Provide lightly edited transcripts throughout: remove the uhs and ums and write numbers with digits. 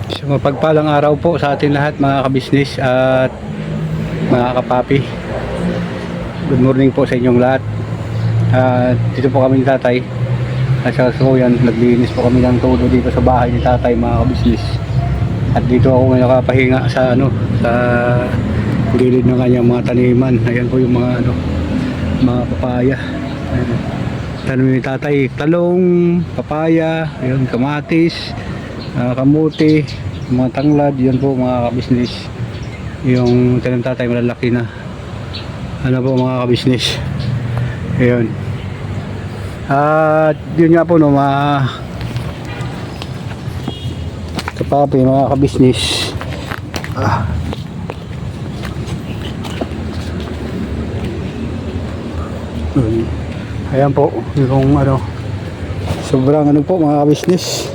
So, mapagpalang araw po sa ating lahat mga kabisnes at mga kapapi. Good morning po sa inyong lahat. Dito po kami ni tatay at sa yan, naglinis po kami ng todo dito sa bahay ni tatay mga kabisnes. At dito ako ngayon nakapahinga sa sa gilid ng kanyang mga taniman. Ayan po yung mga mga papaya. Ayan. Tanim ni tatay, talong, papaya, ayun, kamatis, kamuti, mga tanglad, yun po mga kabisnes. Yung tanim tatay malalaki na po mga kabisnes. Ayun. At yun nga po mga kapapi, mga kabisnes. Ayan po yung sobrang po mga kabisnes.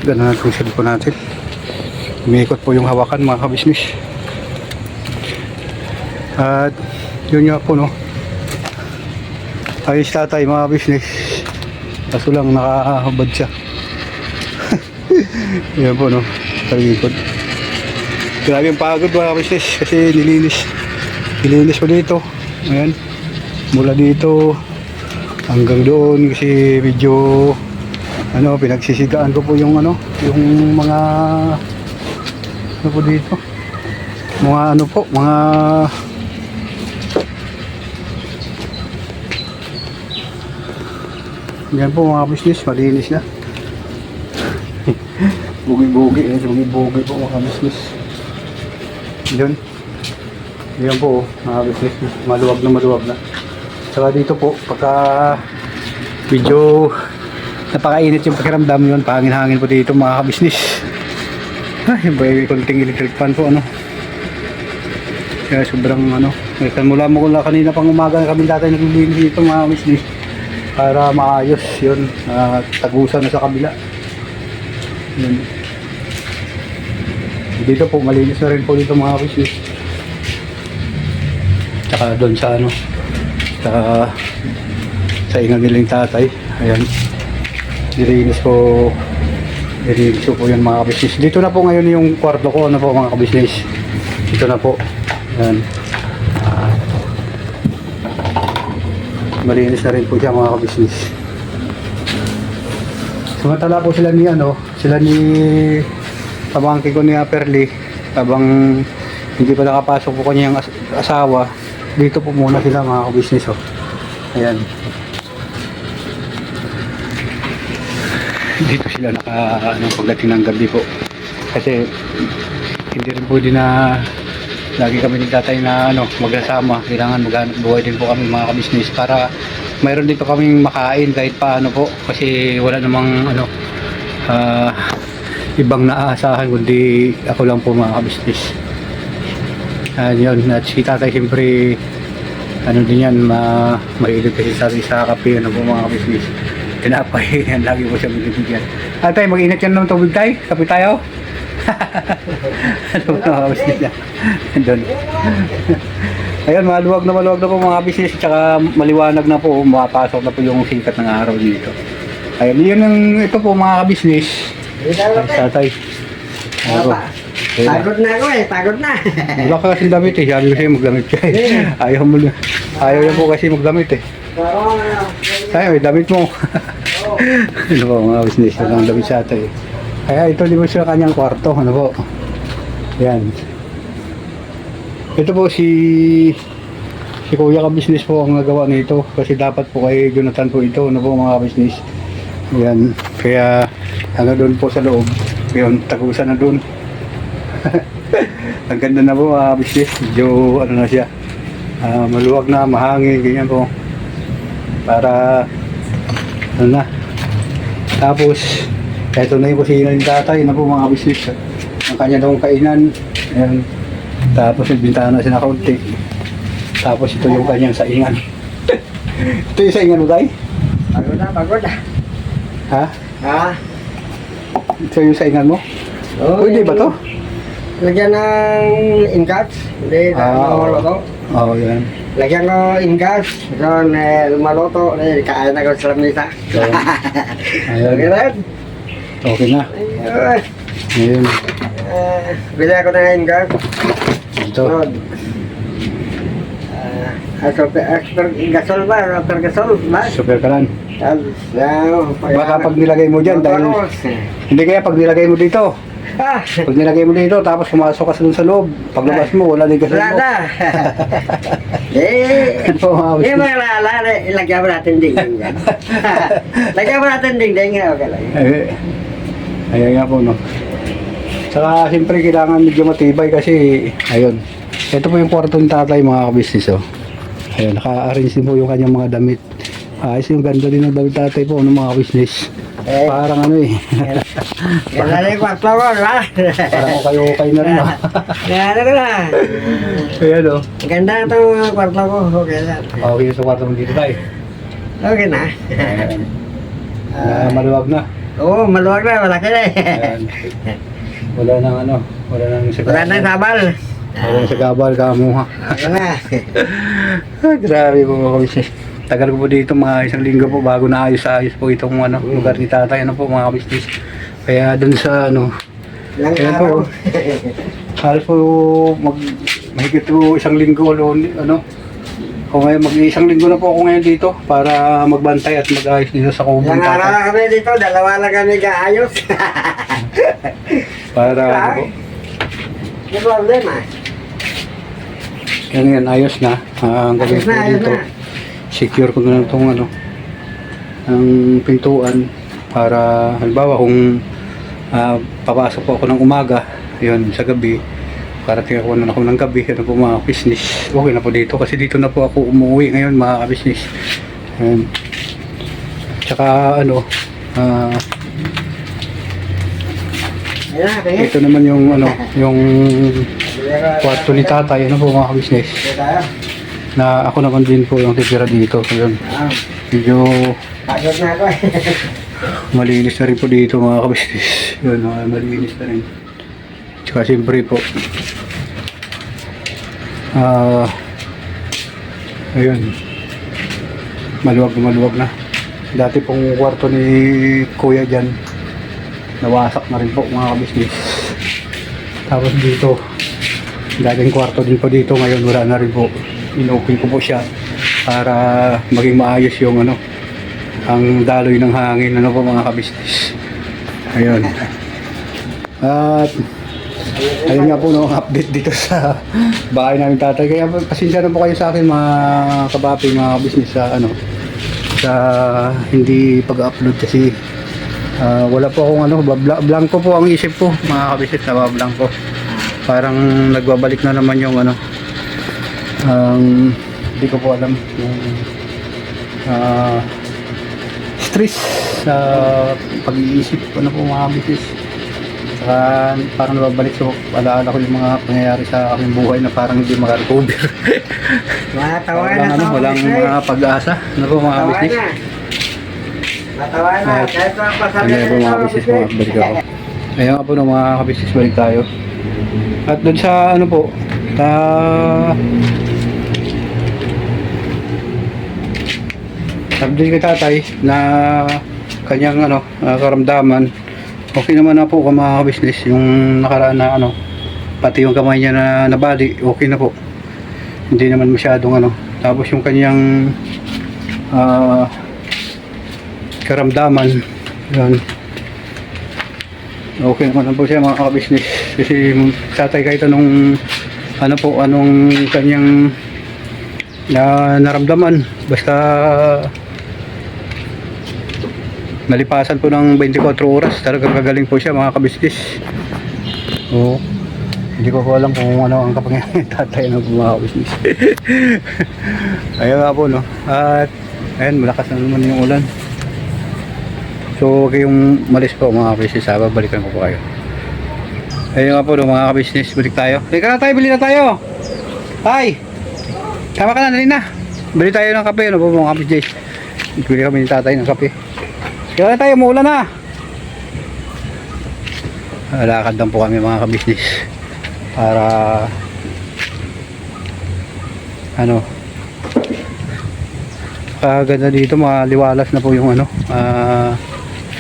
Gano'n natin yung cellphone natin. Umiikot po yung hawakan mga kabisnes. At yun nga po ayos tatay mga kabisnes. Kaso lang nakahabad siya. Yan po talikod. Grabe yung pagod mga kabisnes kasi nilinis ko dito. Ayan, mula dito hanggang doon kasi medyo pinagsisigaan ko po yung yung mga po dito, mga mga yan po mga business, malinis na. Bugi-bugi po mga business. Yan po mga business, maluwag na. Saka dito po pagka medyo napakainit yung pakiramdam, yun pahangin-hangin po dito mga kabisnis. Yung may konting electric fan po kaya sobrang mula mo kung kanina pang umaga kami dati naglilinis dito mga kabisnis para maayos yun, tagusan na sa kabila. Yun. Dito po malinis na rin po dito mga kabisnis. Tsaka doon sa sa ingang nilang tatay, ayan, nilinis ko po yan mga kabisnes. Dito na po ngayon yung kwarto ko po mga kabisnes. Dito na po. Ayan. Malinis na rin po siya mga kabisnes. Sumantala po sila ni pamangkin ko ni Aperly, habang hindi pa nakapasok po kanyang asawa. Dito po muna sila mga kabisnes. Ayan. Dito sila pagdating ng gabi po kasi hindi rin pwede na lagi kami ni tatay na magkasama. Kailangan maghanap buhay din po kami mga kabisnes para mayroon dito kaming makain kahit paano po kasi wala namang ibang naaasahan kundi ako lang po mga kabisnes. Yun, at si tatay siyempre din yan, mahilig kasi sa kape po mga kabisnes. Tinapay, yan lagi po siya binibigyan. Tay, mag-init yan ng tubig tay, kape tayo. Mga business na doon. Ayun, maluwag na po mga business, tsaka maliwanag na po, mapasok na po yung sikat ng araw dito. Ayun, yun ito po mga business. Tatay. Pagod na ako pagod na. Wala ka kasing damit sabi ko sa'yo magdamit siya ayaw yan po kasi magdamit tayo, damit mo. Po mga business, ang damit sa atay. Kaya ito di ba siya kanyang kwarto, po. Yan. Ito po si kuya ka business po ang nagawa nito kasi dapat po kay Jonathan po ito, po mga business. Yan. Kaya doon po sa loob. Yun, tagusan na doon. Ang ganda na po mga business. Medyo na siya. Maluwag na, mahangin, ganyan po. Para na. Tapos eto na yung kusina ng tatay po mga business. Ang kanya daw kainan. Ayan. Tapos yung bintana siya na kaunti. Tapos ito yung kanyang saingan. Ito yung saingan mo tayo? Pagod na. Ha? Ha? Ito yung saingan mo? Pwede ba to? Lagyan ng ingat. Hindi oo. maluto. Oo, yan. Lagyan ko ingat. So, maluto. Kain ako sa lamisa. Ayan. Okay rin. Okay na. Ayun. Ayun. Bili ako ng ingat. Ito. Gasol ba? Super gasol ba? Super kalan. Baka Baka pag nilagay mo dyan, dahil... Hindi kaya pag nilagay mo dito. Pag nilagay mo dito, tapos pumasok ka sa dun sa loob. Paglabas mo, wala din kasi Wala mo. na. Ano po, mga Eh, kabisnes? mga lala, ilagyan mo natin dingding yan. Lagyan mo natin dingding yan, okay lang. Ayan nga po, no. Saka, siyempre, kailangan medyo matibay kasi, ayun. Ito po yung kwarto ni tatay, mga kabisnes, oh. Ayun, naka-arrange din po yung kanyang mga damit. Ayos yung ganda din ng damit tatay po, ng mga kabisnes. Eh. Parang ano eh. Yan na yung kwarto ko, ha? Parang kayo na rin, oh. Yan ko na. Ayan, oh. Ganda na itong kwarto ko, okay lang. Okay sa kwarto mo dito, tay. Okay na. Ayan. Maluwag na. Oo, maluwag na, malaki na eh. Ayan. Wala nang ano, wala nang sagabal. Wala na yung sabal. Wala nang sagabal, kamuha. Okay na. Grabe po mga kabisnes. Tagal ko po dito, mga isang linggo po bago naayos-ayos po itong ano, lugar ni tatay. Ano po mga kabisnes. Kaya dun sa ano, Ilang ayan araw. po. Halos po mahigit po isang linggo ano. Kung ngayon, mag-isang linggo na po ako ngayon dito para magbantay at mag-ayos dito sa kubong Ilang araw tatay. kami dito, dalawa lang kami kaayos. Para ano po. May problema. Yan, ayos na. Ang galing Ayos po na, ayos dito. na. Secure ko na itong ano, ang pintuan para halimbawa kung papasok po ako ng umaga, yun, sa gabi, para tingnan ako ng gabi, ano po mga business. Okay na po dito kasi dito na po ako umuwi ngayon mga business. Tsaka ano, Ayan na, tingin. ito naman yung ano, yung kwarto ni tatay, ano po mga business. Okay tayo. Na ako naman din po yung titira dito. Ayun. Ah, Medyo pagod na ako eh. malinis na rin po dito mga kabisnes. Yun, malinis na rin. Tsaka siyempre po. Ayun. Maluwag na. Dati pong kwarto ni kuya dyan. Nawasak na rin po mga kabisnes. Tapos dito. Dating kwarto din po dito. Ngayon wala na rin po. Inopen ko po siya para maging maayos yung ano, ang daloy ng hangin, ano po mga kabisnes. Ayun. At ayun nga po, no, update dito sa bahay namin tatay. Kaya pasensya na po kayo sa akin mga kabapi, mga kabisnes, sa ano, sa hindi pag-upload kasi wala po akong ano, blanco po ang isip ko mga kabisnes, na blanco. Parang nagbabalik na naman yung ano, hindi ko po alam yung stress sa pag-iisip ano po mga business. Saka parang nababalik sa alaala ko yung mga pangyayari sa aking buhay na parang hindi makarecover. Matawa na Walang ano, to, walang business. mga pag-asa. Ano po mga Matawa business? na. Matawa na. At Kahit mga pasabi Ano po mga business, mga balik ako. Ayun nga po no, mga kabisnes, balik tayo. At doon sa ano po, sabi kay tatay na kanyang ano, karamdaman, okay naman na po mga business yung nakaraan na ano, pati yung kamay niya na nabali, okay na po, hindi naman masyadong ano. Tapos yung kanyang karamdaman, yun, okay naman na po siya mga business. Kasi tatay kahit anong ano po, anong kanyang naramdaman, basta nalipasan po ng 24 oras, talagang gagaling po siya mga kabisnis. Oo. Hindi ko po alam kung ano ang kapangyarihan ng tatay ng mga kabisnis. Ayun nga po no. At ayun, malakas na naman yung ulan. So okay yung malis po mga kabisnis, balikan ko po kayo. Ayun nga po no, mga kabisnis, balik tayo. Teka na tayo, bili na tayo. Tay! Tama ka na, dali na. Bili tayo ng kape, ano po mga kabisnis. Bili kami ni tatay ng kape. Kaya na tayo, muulan na. Lakad lang po kami mga kabisnis. para ano, kaganda dito, maliwalas na po yung ano,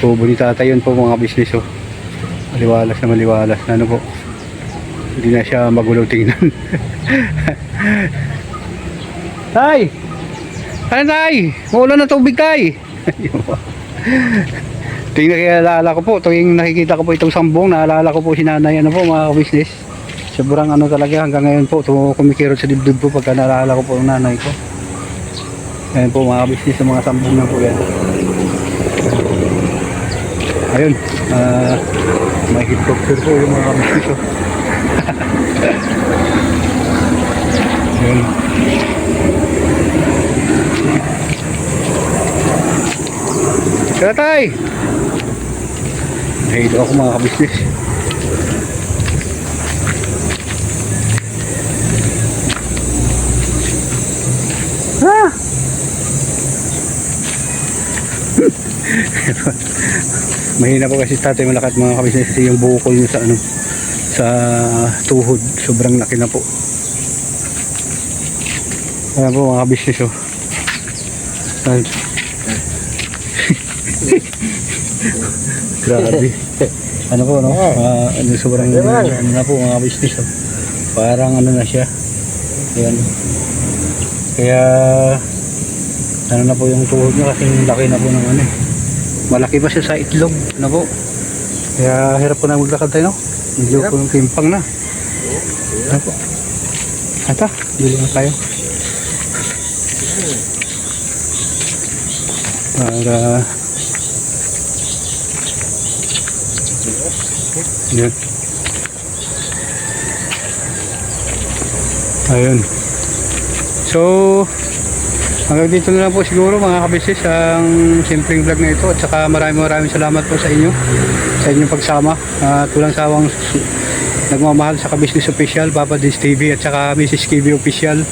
tubo ni tatay. Yun po mga business, oh. Maliwalas na ano po, hindi na siya magulo tingnan. Tay! Ano tay? Maulan na tubig tay! Tingnan, kaya naalala ko po, tuwing nakikita ko po itong sambong, naalala ko po si nanay, ano po mga business. Sobrang ano talaga, hanggang ngayon po kumikirot sa dibdib po pagka naalala ko po ang nanay ko. Ayan po mga business, mga sambong na po yan. Ayun, may helicopter po yung mga business, oh. Ayun. Kaya tay! Nahilo ako mga kabisnes. Ah! Mahina po kasi tatay malakat mga kabisnes kasi yung bukol niya sa ano, sa tuhod, sobrang laki na po. Ayan po mga kabisnes, oh. Grabe. Ano po, no? Ano, sobrang ano na po mga business, oh. Parang ano na siya. Ayan. Kaya ano na po yung tuhod niya kasi laki na po ng ano. Malaki pa siya sa itlog. Ano po? Kaya hirap po na maglakad tayo, no? Medyo po yung timpang na. Ano po? Ata, bili na tayo. Para yan. Ayun. So hanggang dito na lang po siguro mga kabisis ang simpleng vlog na ito, at saka maraming salamat po sa inyo, sa inyong pagsama at walang sawang nagmamahal sa Kabisnes Official, Papa Dins TV at saka Mrs. KB Official,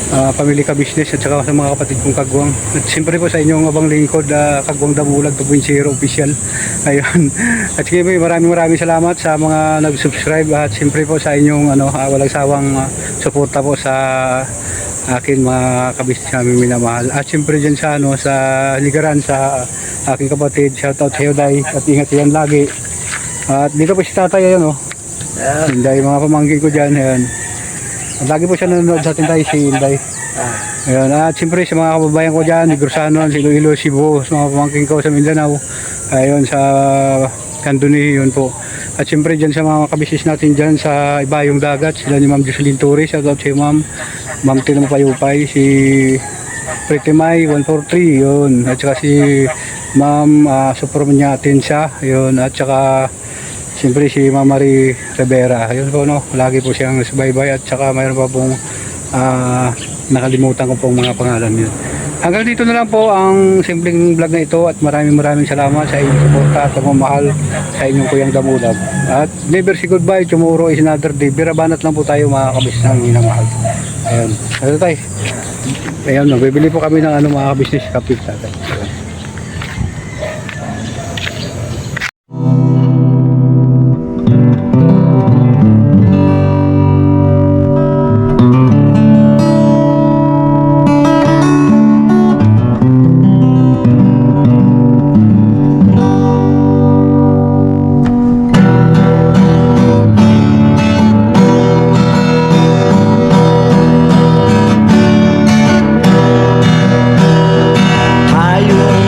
Pamilya Kabisnes, at saka sa mga kapatid kong kagwang, at siyempre po sa inyong abang lingkod, Kagwang Damulag 2.0 Official. Ayun. At sige po, maraming salamat sa mga nag-subscribe, at siyempre po sa inyong ano, walang sawang suporta po sa akin mga kabisnes namin minamahal. At siyempre dyan sa ano, sa Ligaran, sa aking kapatid, shoutout sa iyo Day, at ingat yan lagi. At dito po si tatay, ayun, oh. Inday, mga pamangkin ko dyan, ayan. Lagi po siya nanonood sa atin tayo, si Inday. Ayan, at siyempre sa mga kababayan ko dyan, Negros, Iloilo, Cebu, sa mga pamangkin ko sa Mindanao, ayun, sa Candoni, yun po. At siyempre dyan sa mga kabisnes natin dyan sa Ibayong Dagat, sila ni Ma'am Jocelyn Torres, shoutout sa Ma'am Tino Payupay, si Pretty May 143, yun. At saka si Ma'am Superman Atensa, yun. At saka siyempre si Ma'am Marie Rivera, yun po, no. Lagi po siyang subaybay, at saka mayroon pa pong nakalimutan ko pong mga pangalan yun. Hanggang dito na lang po ang simpleng vlog na ito, at maraming salamat sa inyong suporta at pagmamahal sa inyong Kuyang Damulag. At never say goodbye, tomorrow is another day. Birabanat lang po tayo mga kabisnes ng minamahal. Ayun. Ano tayo? Ayun, bibili po kami ng ano, mga kabisnes kapit tatay. Hayong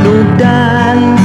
lugdan